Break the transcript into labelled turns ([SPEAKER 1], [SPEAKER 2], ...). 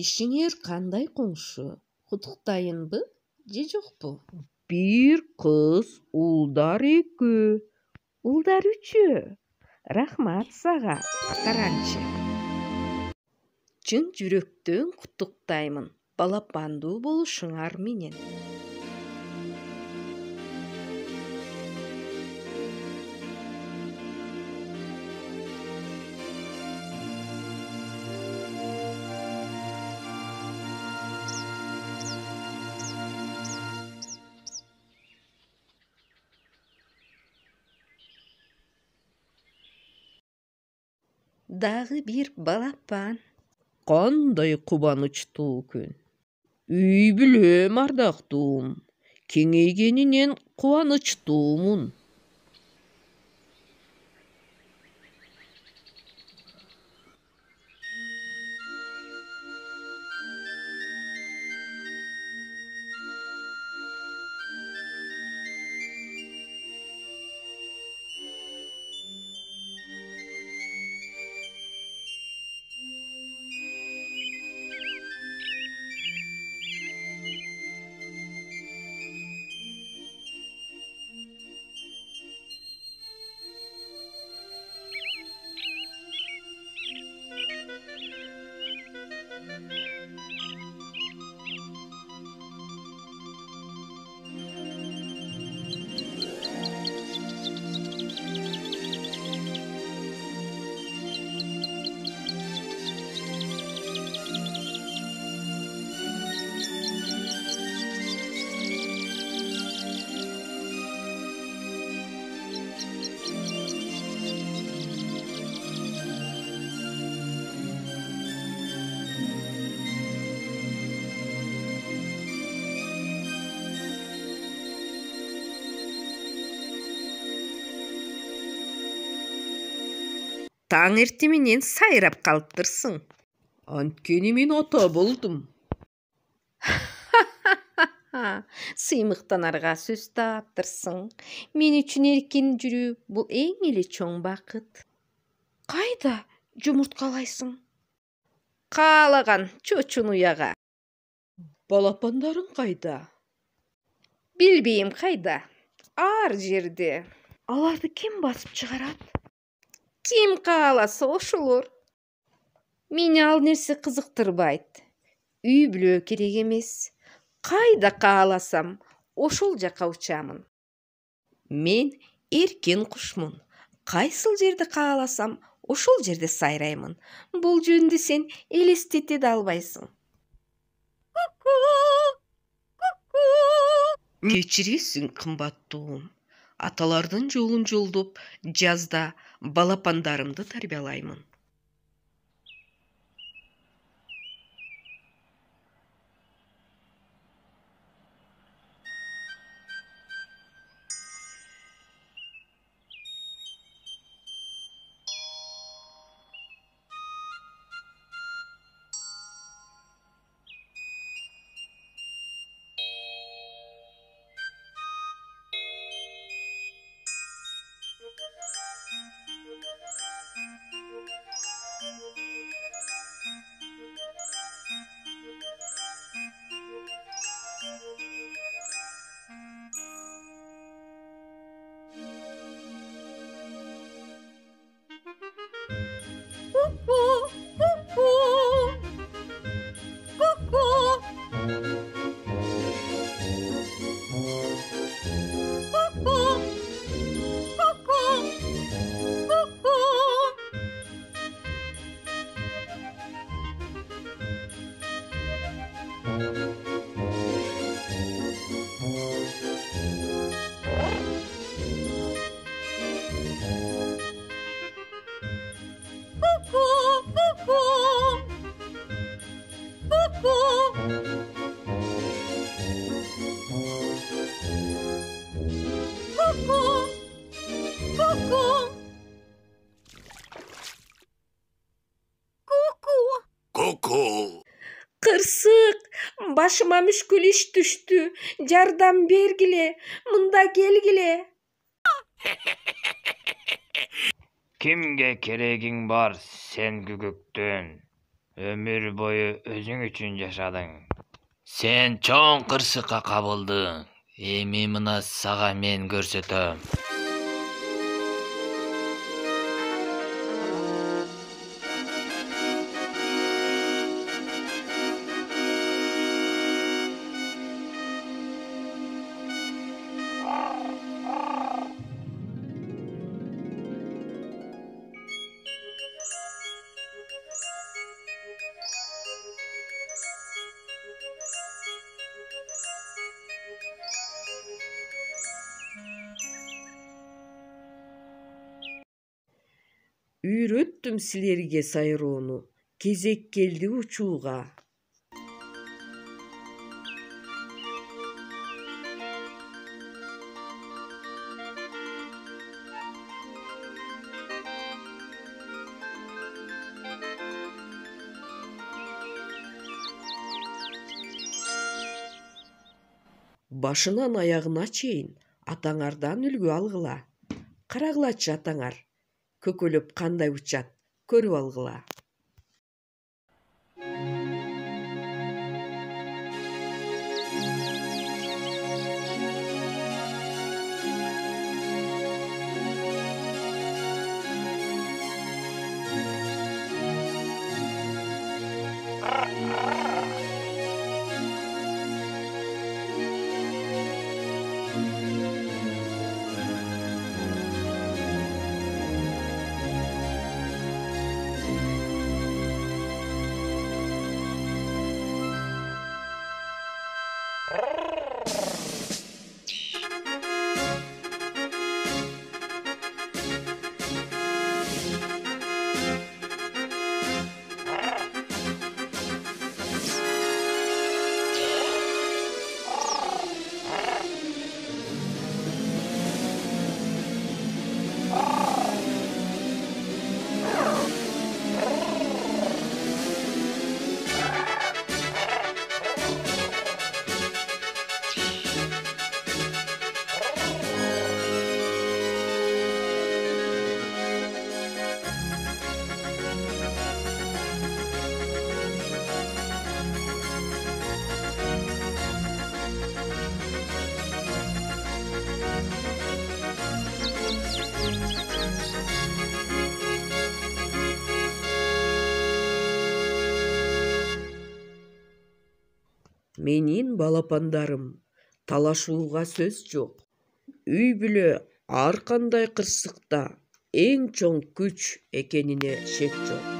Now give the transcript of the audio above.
[SPEAKER 1] Ишиңер кандай коңшу? Куттуктайынбы же жокпу? Бир кыз, улдар 2. Улдар 3. Рахмат сага, атаранчы. Чын жүрөктөн куттуктаймын. Балапандуу болушуңар менен. Дагы бир балапан. Кандай кубанычтуу күн. Үй бүлөм ардактуум. Кеңейгенинен кубанычтуумун. Таң эрте менен сайрап калыптырсың. Анткени мен ата болдум. Сыймыктанарга сөз таптырсың. Мен үчүн эркин жүрүү бул эң эле чоң бакыт. Кайда жумурткалайсың? Каалаган чочун уяга. Балапандарың кайда? Билбейм кайда. Ар жерде. Аларды ким басып чыгарат? Ким кааласа ошолор. Мени ал нерсе кызыктырбайт. Үй бүлө керек эмес. Кайда кааласам, ошол жака учамын. Мен эркин кушмун. Кайсыл жерде кааласам, ошол жерде сайраймын. Бул жөнүндө сен элестете да албайсың. Кечиресиң, кымбаттуум. Аталардын жолун жолдоп, жазда балапандарымды тарбиялаймын. Кырсык, башыма мүшкүл иш түштү. Жардам бергиле, мында келгиле.
[SPEAKER 2] Kimge keregin бар sen күгөктөн? Ömür boyu özüň üçün yaşadyň. Sen çoň kırsыкka kabıldyň. Эми мына сага мен көрсөтөm.
[SPEAKER 1] Үйрөттүм силерге сайроону, кезек келди учууга. Башынан аягына чейин атаңардан үлгү алгыла. Карагылачы атаңар, көкөлөп кандай учат, көрүп алгыла. Менин балапандарым, талашууга сөз жок. Үй бүлө ар кандай кырсыкта эң чоң күч экенине шек жок.